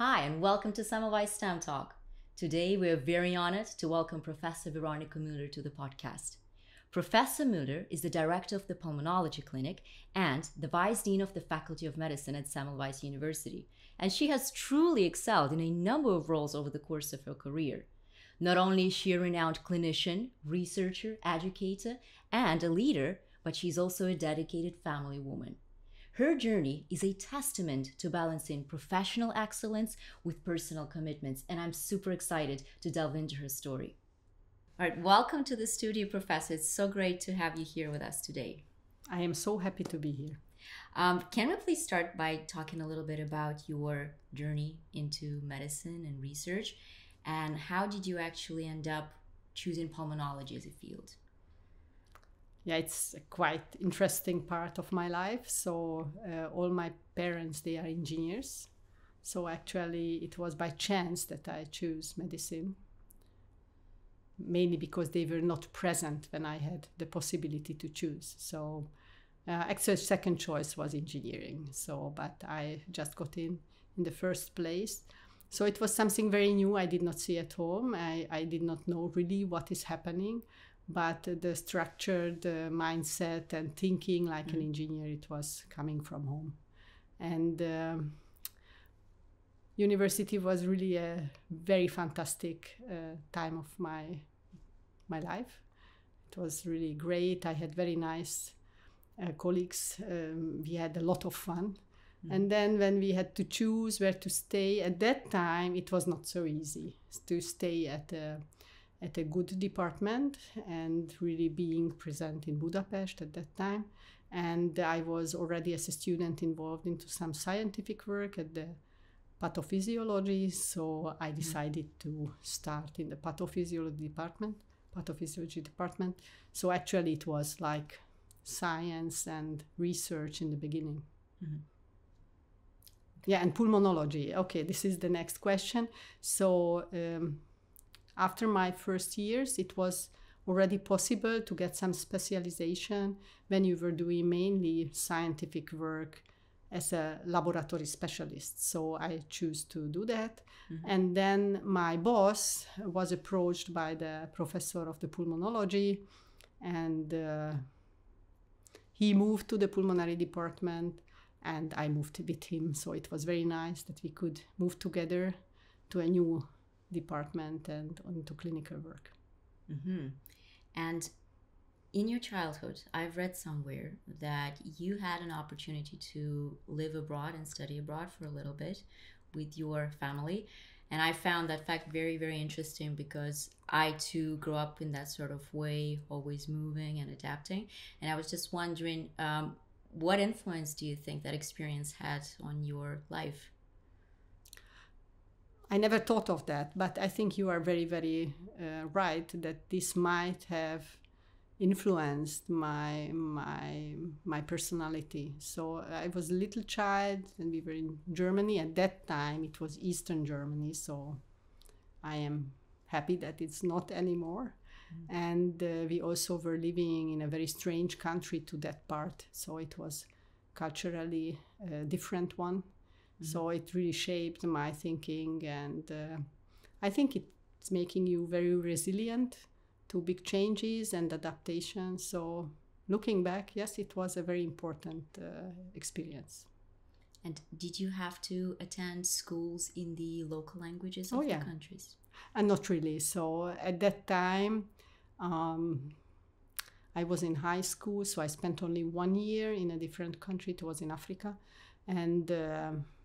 Hi, and welcome to Semmelweis STEMtalk. Today, we are very honored to welcome Professor Veronika Müller to the podcast. Professor Müller is the director of the Pulmonology Clinic and the Vice Dean of the Faculty of Medicine at Semmelweis University, and she has truly excelled in a number of roles over the course of her career. Not only is she a renowned clinician, researcher, educator, and a leader, but she's also a dedicated family woman. Her journey is a testament to balancing professional excellence with personal commitments, and I'm super excited to delve into her story. All right, welcome to the studio, Professor. It's so great to have you here with us today. I am so happy to be here. Can we please start by talking a little bit about your journey into medicine and research, and how did you actually end up choosing pulmonology as a field? Yeah, it's a quite interesting part of my life. So all my parents, they are engineers. So actually it was by chance that I chose medicine, mainly because they were not present when I had the possibility to choose. So actually second choice was engineering. So, but I just got in the first place. So it was something very new I did not see at home. I did not know really what is happening. But the structure, the mindset and thinking like an engineer, it was coming from home. And university was really a very fantastic time of my life. It was really great. I had very nice colleagues. We had a lot of fun. And then when we had to choose where to stay, at that time, it was not so easy to stay at a good department and really being present in Budapest at that time. And I was already as a student involved into some scientific work at the pathophysiology. So I decided to start in the pathophysiology department. So actually it was like science and research in the beginning. Mm-hmm. Yeah, and pulmonology. Okay, this is the next question. So after my first years, it was already possible to get some specialization when you were doing mainly scientific work as a laboratory specialist. So I chose to do that. Mm-hmm. And then my boss was approached by the professor of the pulmonology, and he moved to the pulmonary department, and I moved with him. So it was very nice that we could move together to a new department and onto clinical work. Mm-hmm. And in your childhood, I've read somewhere that you had an opportunity to live abroad and study abroad for a little bit with your family. And I found that fact very, very interesting because I too grew up in that sort of way, always moving and adapting. And I was just wondering, what influence do you think that experience had on your life? I never thought of that, but I think you are very, very right that this might have influenced my personality. So I was a little child and we were in Germany. At that time, it was Eastern Germany. So I am happy that it's not anymore. Mm-hmm. And we also were living in a very strange country to that part. So it was culturally a different one. Mm-hmm. So it really shaped my thinking, and I think it's making you very resilient to big changes and adaptation. So looking back, yes, it was a very important experience. And did you have to attend schools in the local languages of the countries? And not really. So at that time, I was in high school, so I spent only 1 year in a different country. It was in Africa, and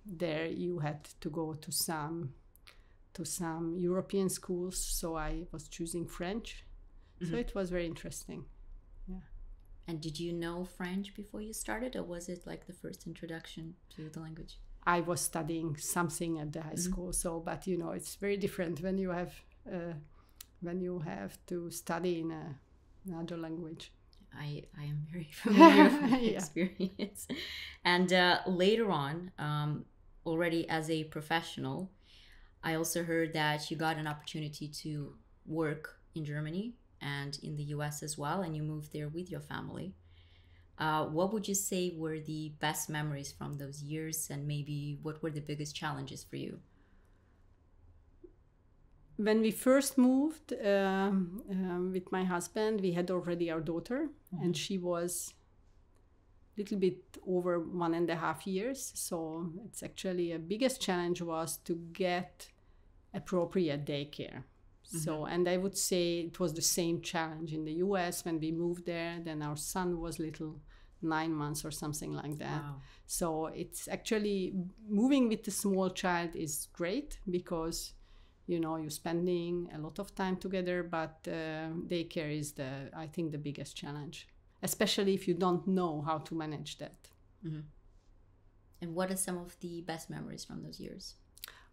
there you had to go to some European schools. So I was choosing French. Mm-hmm. So it was very interesting. Yeah. And did you know French before you started, or was it like the first introduction to the language? I was studying something at the high school. So, but you know, it's very different when you have to study in another language. I am very familiar with the experience. And later on, already as a professional, I also heard that you got an opportunity to work in Germany and in the US as well, and you moved there with your family. What would you say were the best memories from those years, and maybe what were the biggest challenges for you? when we first moved with my husband, we had already our daughter, and she was a little bit over 1.5 years. So it's actually a biggest challenge was to get appropriate daycare. So, and I would say it was the same challenge in the US when we moved there. Then our son was little, 9 months or something like that. Wow. So it's actually moving with a small child is great because, you know, you're spending a lot of time together, but daycare is I think the biggest challenge, especially if you don't know how to manage that. And what are some of the best memories from those years?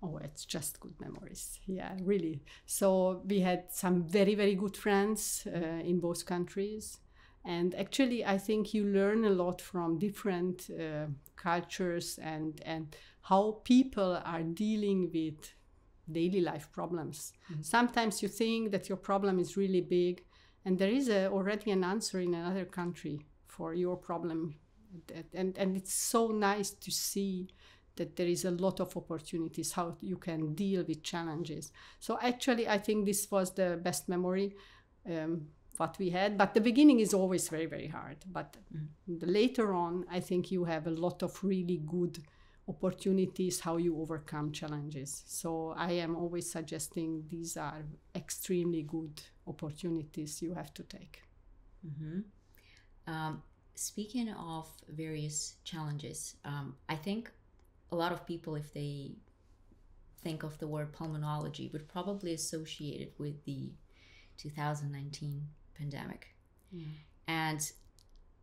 Oh, it's just good memories. Yeah, really. So we had some very, very good friends in both countries. And actually, I think you learn a lot from different cultures and how people are dealing with daily life problems. Sometimes you think that your problem is really big, and there is already an answer in another country for your problem. And it's so nice to see that there is a lot of opportunities, how you can deal with challenges. So actually, I think this was the best memory what we had. But the beginning is always very, very hard. But later on, I think you have a lot of really good opportunities how you overcome challenges. So I am always suggesting these are extremely good opportunities you have to take. Speaking of various challenges, I think a lot of people, if they think of the word pulmonology, would probably associate it with the 2019 pandemic. And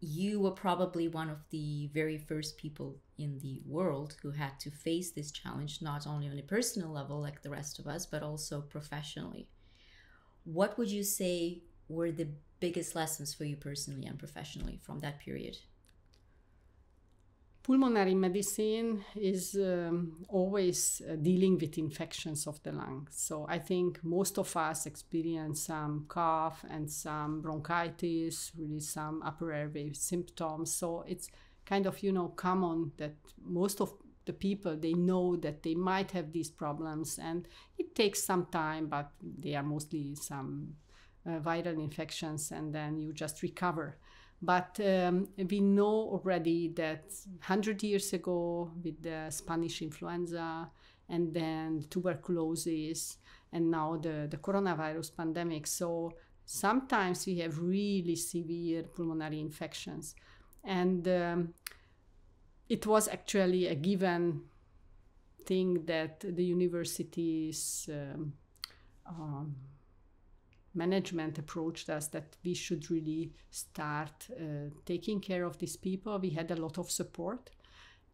you were probably one of the very first people in the world who had to face this challenge, not only on a personal level like the rest of us, but also professionally. What would you say were the biggest lessons for you personally and professionally from that period? Pulmonary medicine is always dealing with infections of the lungs. So I think most of us experience some cough and some bronchitis, really some upper airway symptoms. So it's kind of, you know, common that most of the people, they know that they might have these problems, and it takes some time, but they are mostly some viral infections, and then you just recover. But we know already that 100 years ago with the Spanish influenza and then tuberculosis and now the coronavirus pandemic. So sometimes we have really severe pulmonary infections. And it was actually a given thing that the universities management approached us that we should really start taking care of these people. We had a lot of support,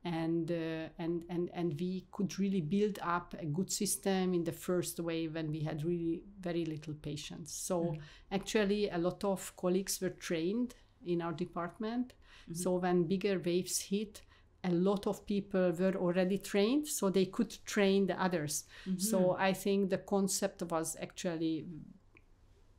and we could really build up a good system in the first wave when we had really very little patients. So actually a lot of colleagues were trained in our department. So when bigger waves hit, a lot of people were already trained, so they could train the others. So I think the concept was actually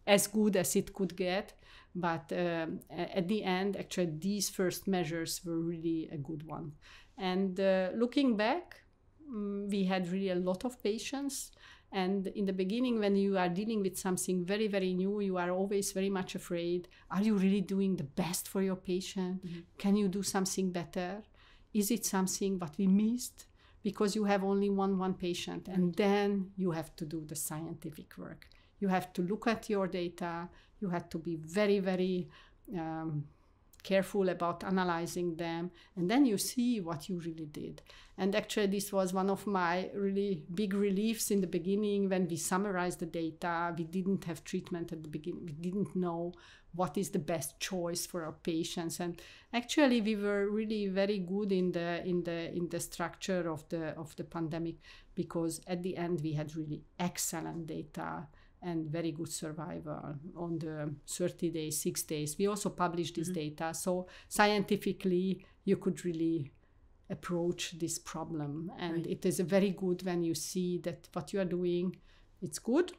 as good as it could get, but at the end, actually, these first measures were really a good one. And looking back, we had really a lot of patients. And in the beginning, when you are dealing with something very, very new, you are always very much afraid. Are you really doing the best for your patient? Can you do something better? Is it something what we missed? Because you have only one patient, and then you have to do the scientific work. You have to look at your data. You have to be very, very careful about analyzing them. And then you see what you really did. And actually, this was one of my really big reliefs in the beginning when we summarized the data. We didn't have treatment at the beginning. We didn't know what is the best choice for our patients. And actually, we were really very good in the structure of the pandemic, because at the end, we had really excellent data and very good survival on the 30 days, 6 days. We also published this data. So scientifically, you could really approach this problem. And it is very good when you see that what you are doing, it's good.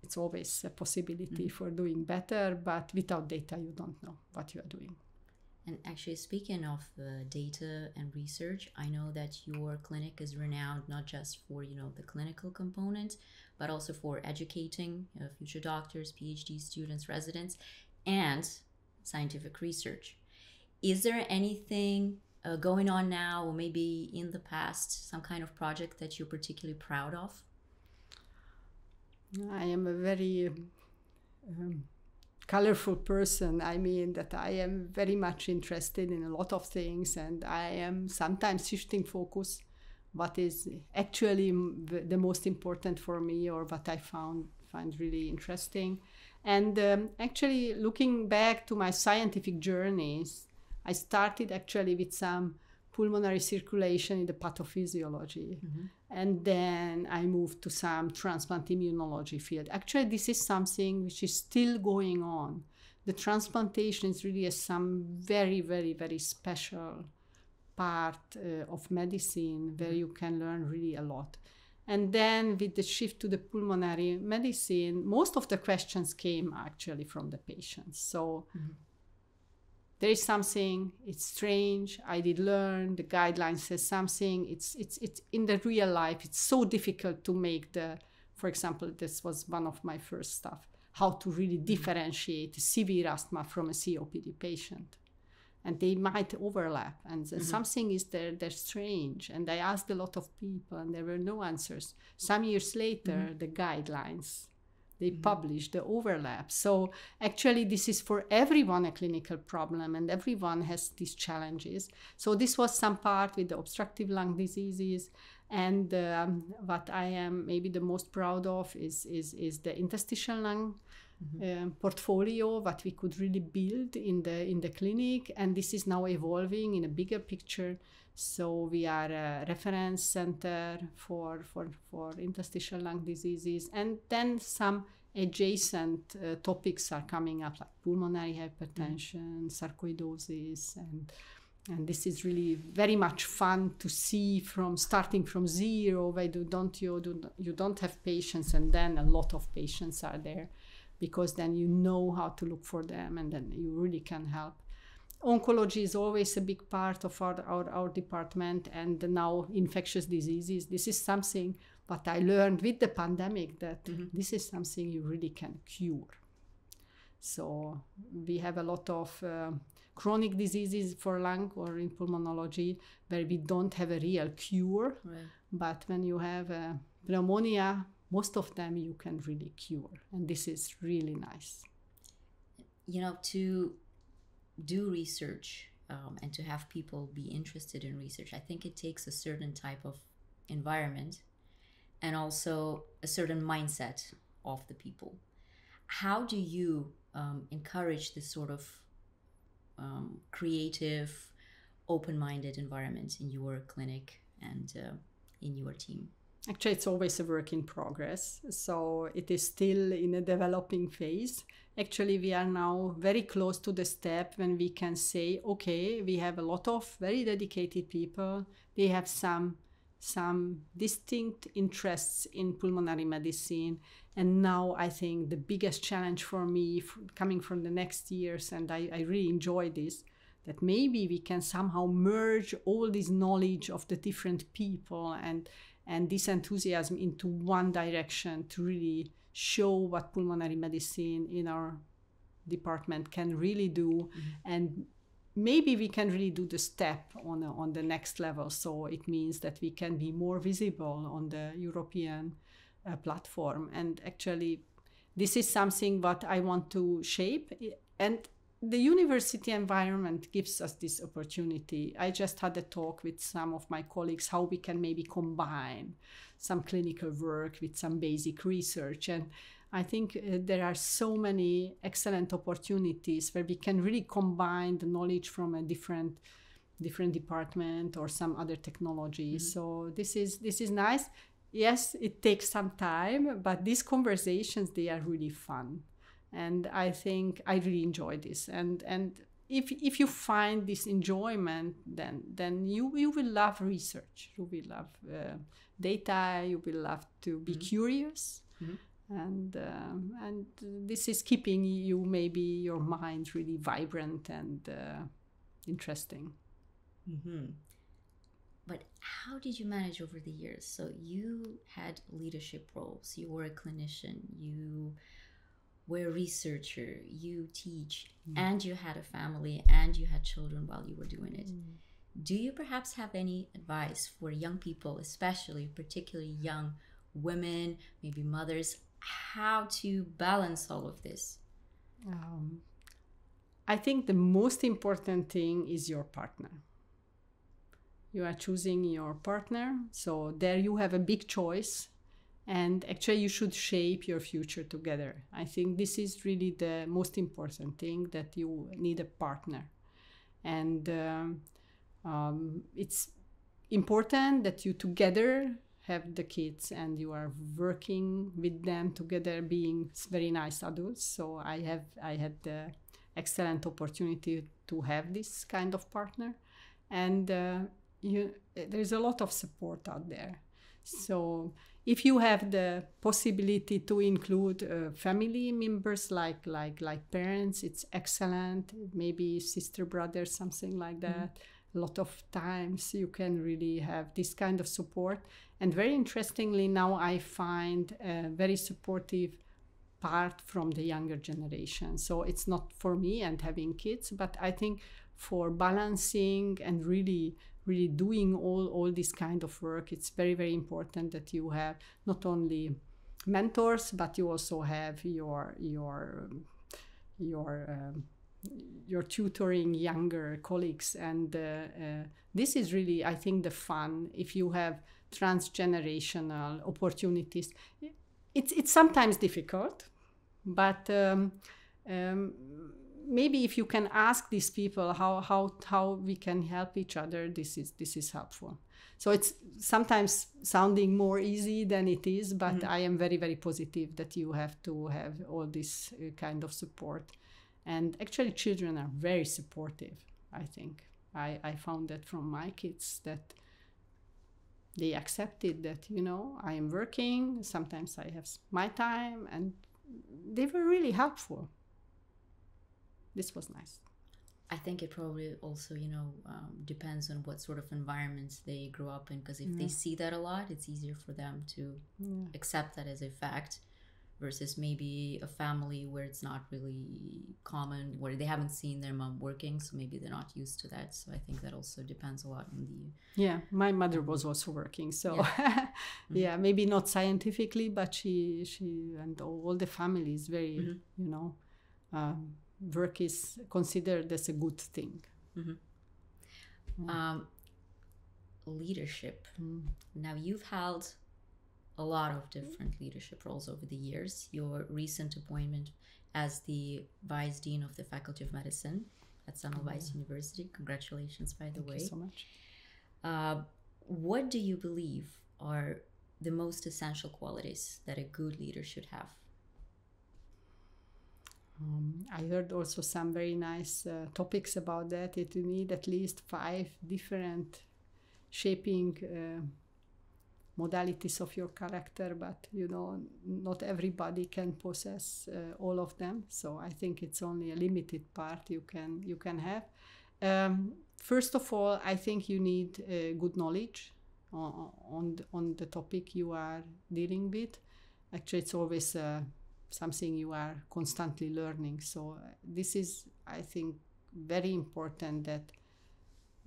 It's always a possibility for doing better, but without data, you don't know what you are doing. And actually, speaking of data and research, I know that your clinic is renowned not just for, the clinical component, but also for educating future doctors, PhD students, residents, and scientific research. Is there anything going on now, or maybe in the past, some kind of project that you're particularly proud of? I am a very colorful person. I mean that I am very much interested in a lot of things, and I am sometimes shifting focus what is actually the most important for me, or what I find really interesting. And actually, looking back to my scientific journeys, I started actually with some pulmonary circulation in the pathophysiology. And then I moved to some transplant immunology field. Actually, this is something which is still going on. The transplantation is really some very, very, very special part of medicine where you can learn really a lot. And then with the shift to the pulmonary medicine, most of the questions came actually from the patients. So there is something, it's strange, I did learn, the guideline says something, it's in the real life, it's so difficult to make for example, this was one of my first stuff, how to really differentiate severe asthma from a COPD patient. And they might overlap, and something is there, they're strange. And I asked a lot of people, and there were no answers. Some years later, the guidelines, they published the overlap. So actually, this is for everyone a clinical problem, and everyone has these challenges. So this was some part with the obstructive lung diseases. And what I am maybe the most proud of is the interstitial lung portfolio, what we could really build in the clinic. And this is now evolving in a bigger picture. So we are a reference center for interstitial lung diseases, and then some adjacent topics are coming up, like pulmonary hypertension, sarcoidosis, and this is really very much fun to see starting from zero, where you don't have patients, and then a lot of patients are there, because then you know how to look for them, and then you really can help. Oncology is always a big part of our department, and now infectious diseases. This is something what I learned with the pandemic, that this is something you really can cure. So we have a lot of chronic diseases for lung or in pulmonology where we don't have a real cure. Right. But when you have pneumonia, most of them you can really cure. And this is really nice. To do research and to have people be interested in research, I think it takes a certain type of environment and also a certain mindset of the people. How do you encourage this sort of creative, open-minded environment in your clinic and in your team? Actually, it's always a work in progress. So it is still in a developing phase. Actually, we are now very close to the step when we can say, okay, we have a lot of very dedicated people. They have some distinct interests in pulmonary medicine. And now I think the biggest challenge for me coming from the next years, and I really enjoy this, that maybe we can somehow merge all this knowledge of the different people and this enthusiasm into one direction to really show what pulmonary medicine in our department can really do. And maybe we can really do the step on the next level. So it means that we can be more visible on the European platform. And actually, this is something what I want to shape. And the university environment gives us this opportunity. I just had a talk with some of my colleagues how we can maybe combine some clinical work with some basic research. And I think there are so many excellent opportunities where we can really combine the knowledge from a different department or some other technology. So this is nice. Yes, it takes some time, but these conversations, they are really fun. And I think I really enjoy this. And if you find this enjoyment, then you will love research. You will love data. You will love to be curious. And this is keeping you, maybe your mind really vibrant and interesting. Mm-hmm. But how did you manage over the years? So you had leadership roles, you were a clinician, you were a researcher, you teach, and you had a family, and you had children while you were doing it. Do you perhaps have any advice for young people, especially particularly young women, maybe mothers, how to balance all of this? I think the most important thing is your partner. You are choosing your partner, so there you have a big choice, and actually you should shape your future together. I think this is really the most important thing, that you need a partner. And it's important that you together have the kids and you are working with them together, being very nice adults. So I had the excellent opportunity to have this kind of partner, and there's a lot of support out there. So if you have the possibility to include family members like parents, it's excellent. Maybe sister, brother, something like that. A lot of times you can really have this kind of support. And very interestingly, now I find a very supportive part from the younger generation. So it's not for me and having kids, but I think for balancing and really doing all this kind of work, it's very, very important that you have not only mentors, but you also have your tutoring younger colleagues. And this is really, I think, the fun. If you have transgenerational opportunities, it's sometimes difficult, but maybe if you can ask these people how we can help each other, this is helpful. So it's sometimes sounding more easy than it is, but I am very, very positive that you have to have all this kind of support. And actually children are very supportive, I think. I found that from my kids, that they accepted that, I am working, sometimes I have my time, and they were really helpful. This was nice. I think it probably also, depends on what sort of environments they grow up in, because if they see that a lot, it's easier for them to accept that as a fact, versus maybe a family where it's not really common, where they haven't seen their mom working, so maybe they're not used to that. So I think that also depends a lot on the... Yeah, my mother was also working, so maybe not scientifically, but she and all the family is very, work is considered as a good thing. Leadership. Now, you've held a lot of different leadership roles over the years. Your recent appointment as the Vice Dean of the Faculty of Medicine at Semmelweis University. Congratulations, by the way. Thank you so much. What do you believe are the most essential qualities that a good leader should have? I heard also some very nice topics about that. You need at least 5 different shaping modalities of your character, but not everybody can possess all of them. So I think it's only a limited part you can have. First of all, I think you need good knowledge on the topic you are dealing with. Actually, it's always something you are constantly learning. So this is, I think, very important, that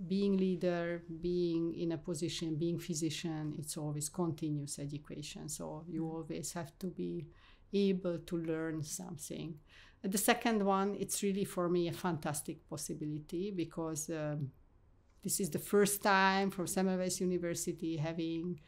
being leader, being in a position, being physician, it's always continuous education. So you always have to be able to learn something. The second one, it's really for me a fantastic possibility, because this is the first time from Semmelweis University having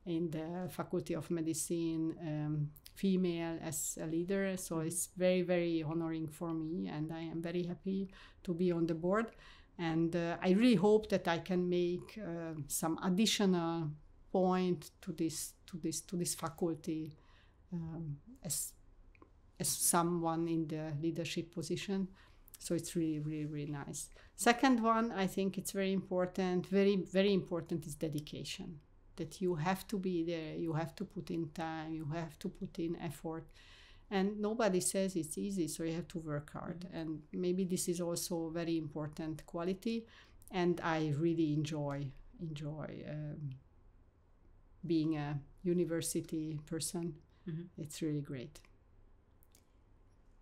in the Faculty of Medicine female as a leader. So it's very, very honoring for me, and I am very happy to be on the board. And I really hope that I can make some additional point to this faculty as someone in the leadership position. So it's really, really, really nice. Second one, I think it's very important. Very, very important is dedication. That you have to be there. You have to put in time. You have to put in effort. And nobody says it's easy, so you have to work hard. And maybe this is also a very important quality. And I really enjoy being a university person. It's really great.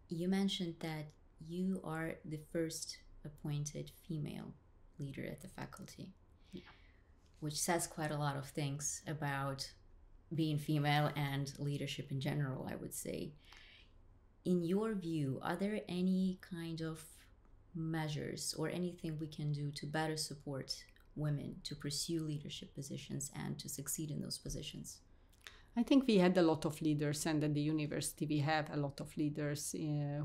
You mentioned that you are the first appointed female leader at the faculty, which says quite a lot of things about being female and leadership in general, I would say. In your view, are there any kind of measures or anything we can do to better support women to pursue leadership positions and to succeed in those positions? I think we had a lot of leaders, and at the university we have a lot of leaders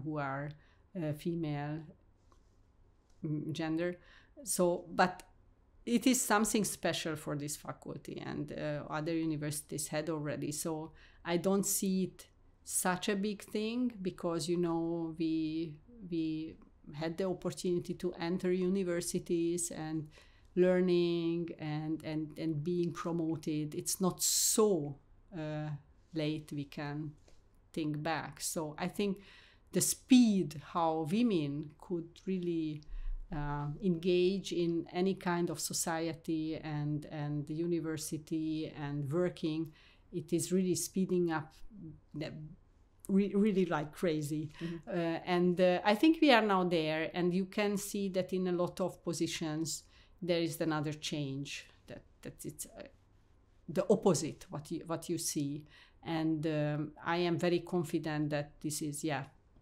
who are female gender. So, but it is something special for this faculty, and other universities had already. So I don't see it such a big thing, because, you know, we had the opportunity to enter universities and learning and being promoted. It's not so late we can think back. So I think the speed how women could really engage in any kind of society and the university and working, it is really speeding up really like crazy. And I think we are now there, and you can see that in a lot of positions there is another change, that it's the opposite what you see. And I am very confident that this is,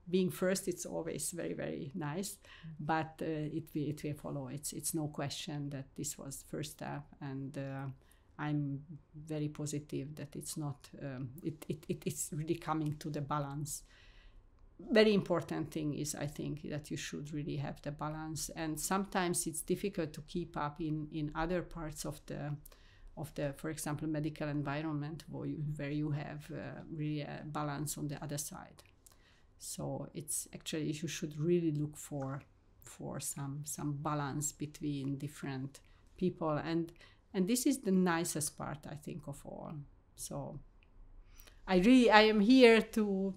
being first, it's always very, very nice, but it will follow. It's no question that this was first step, and I'm very positive that it's not, it's really coming to the balance. Very important thing is, I think, that you should really have the balance, and sometimes it's difficult to keep up in other parts of the, for example, medical environment, where you have really a balance on the other side. So it's actually, you should really look for some balance between different people, and this is the nicest part, I think, of all. So I am here to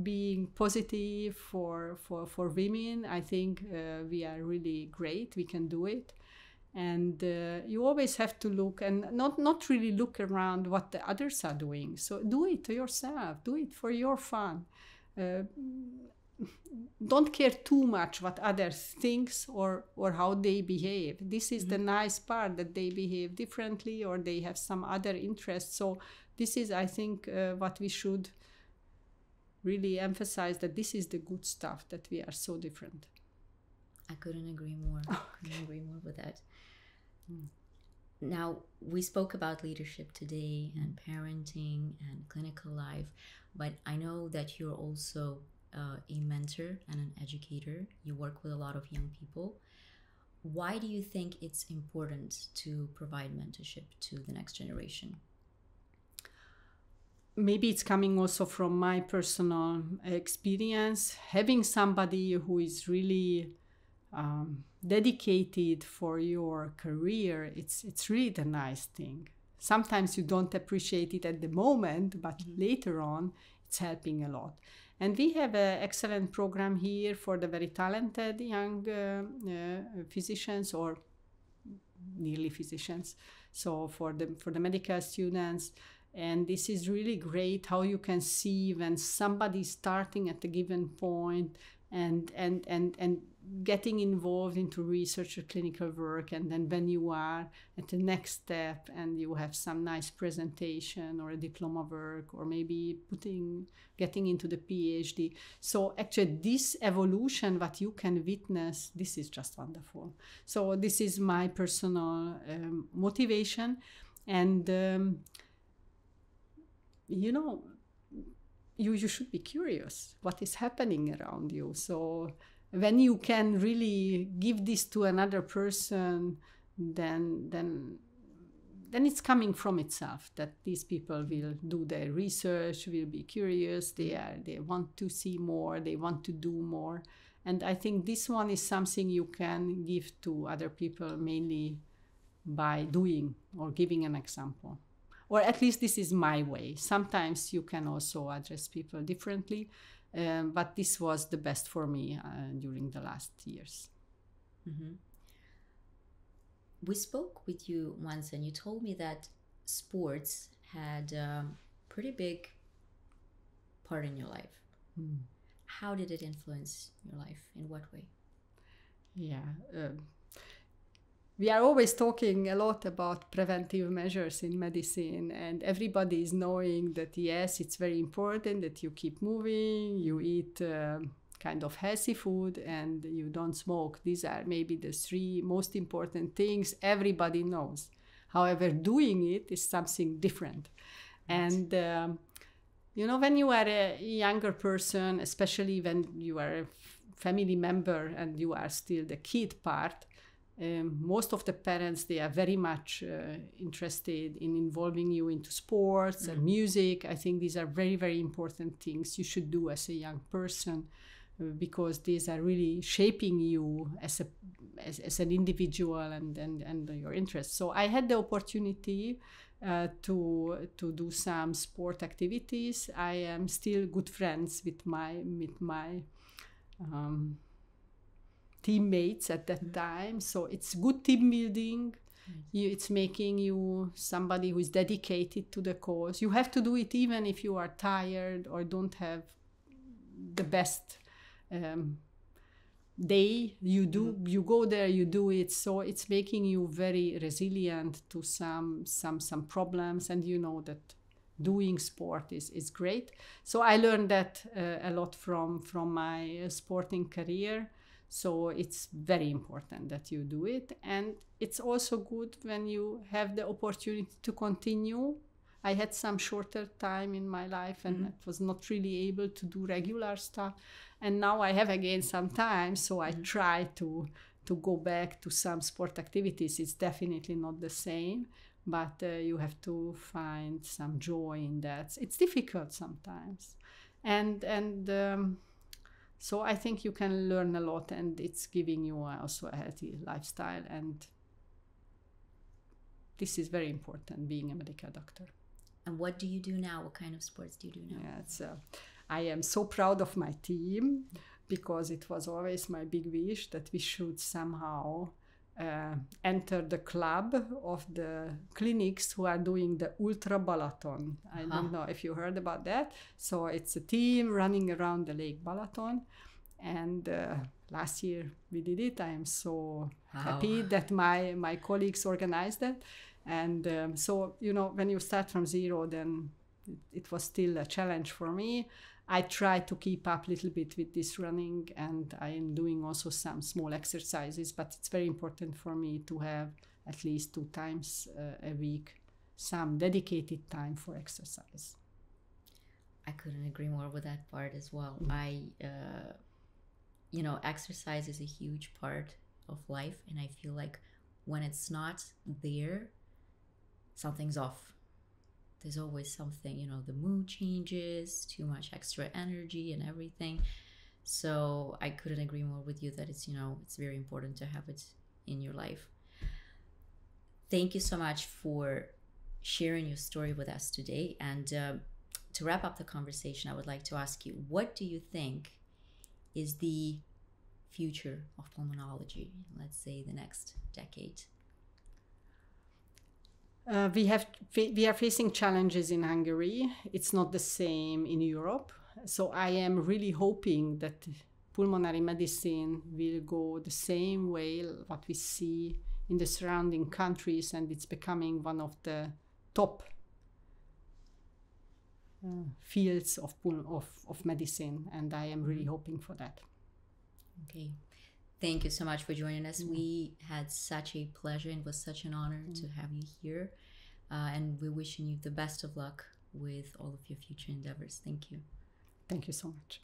being positive for women. I think we are really great. We can do it. And you always have to look, and not really look around what the others are doing. So do it to yourself. Do it for your fun. Don't care too much what others thinks or how they behave. This is the nice part, that they behave differently or they have some other interests. So this is, I think, what we should really emphasize, that this is the good stuff, that we are so different. I couldn't agree more. Couldn't agree more with that. Now, we spoke about leadership today and parenting and clinical life, but I know that you're also a mentor and an educator. You work with a lot of young people. Why do you think it's important to provide mentorship to the next generation? Maybe it's coming also from my personal experience. Having somebody who is really dedicated for your career, it's really the nice thing. Sometimes you don't appreciate it at the moment, but later on it's helping a lot. And we have an excellent program here for the very talented young physicians, or nearly physicians, so for the medical students. And this is really great, how you can see when somebody is starting at a given point and getting involved into research or clinical work, and then when you are at the next step and you have some nice presentation or a diploma work, or maybe getting into the PhD. So actually this evolution, what you can witness, this is just wonderful. So this is my personal motivation. And you know, you should be curious what is happening around you. So when you can really give this to another person, then it's coming from itself, that these people will do their research, will be curious, they want to see more, they want to do more. And I think this one is something you can give to other people, mainly by doing or giving an example. or at least this is my way. Sometimes you can also address people differently, but this was the best for me during the last years. Mm-hmm. We spoke with you once and you told me that sports had a pretty big part in your life. How did it influence your life? In what way? Yeah. We are always talking a lot about preventive measures in medicine, and everybody is knowing that, yes, it's very important that you keep moving, you eat kind of healthy food, and you don't smoke. These are maybe the 3 most important things everybody knows. However, doing it is something different. Right. And, when you are a younger person, especially when you are a family member and you are still the kid part, most of the parents, they are very much interested in involving you into sports and music. I think these are very, very important things you should do as a young person, because these are really shaping you as an individual and your interests. So I had the opportunity to do some sport activities. I am still good friends with my teammates at that time, so it's good team building. It's making you somebody who is dedicated to the cause. You have to do it even if you are tired or don't have the best day. You go there, you do it. So it's making you very resilient to some problems, and you know that doing sport is great. So I learned that a lot from my sporting career. So it's very important that you do it. And it's also good when you have the opportunity to continue. I had some shorter time in my life and I was not really able to do regular stuff. And now I have again some time, so I try to go back to some sport activities. It's definitely not the same, but you have to find some joy in that. It's difficult sometimes. So I think you can learn a lot, and it's giving you also a healthy lifestyle. And this is very important, being a medical doctor. And what do you do now? What kind of sports do you do now? Yeah, I am so proud of my team, because it was always my big wish that we should somehow enter the club of the clinics who are doing the Ultra Balaton. I don't know if you heard about that. So it's a team running around the Lake Balaton. And last year we did it. I am so happy that my colleagues organized that. And so, when you start from zero, then it was still a challenge for me. I try to keep up a little bit with this running, and I am doing also some small exercises, but it's very important for me to have at least 2 times a week some dedicated time for exercise. I couldn't agree more with that part as well. Exercise is a huge part of life, and I feel like when it's not there, something's off. There's always something, the mood changes, too much extra energy and everything. So I couldn't agree more with you that it's very important to have it in your life. Thank you so much for sharing your story with us today. And to wrap up the conversation, I would like to ask you, what do you think is the future of pulmonology, let's say the next decade? We are facing challenges in Hungary. It's not the same in Europe. So I am really hoping that pulmonary medicine will go the same way what we see in the surrounding countries, and it's becoming one of the top fields of medicine, and I am really hoping for that. Okay. Thank you so much for joining us. We had such a pleasure, and it was such an honor to have you here. And we're wishing you the best of luck with all of your future endeavors. Thank you. Thank you so much.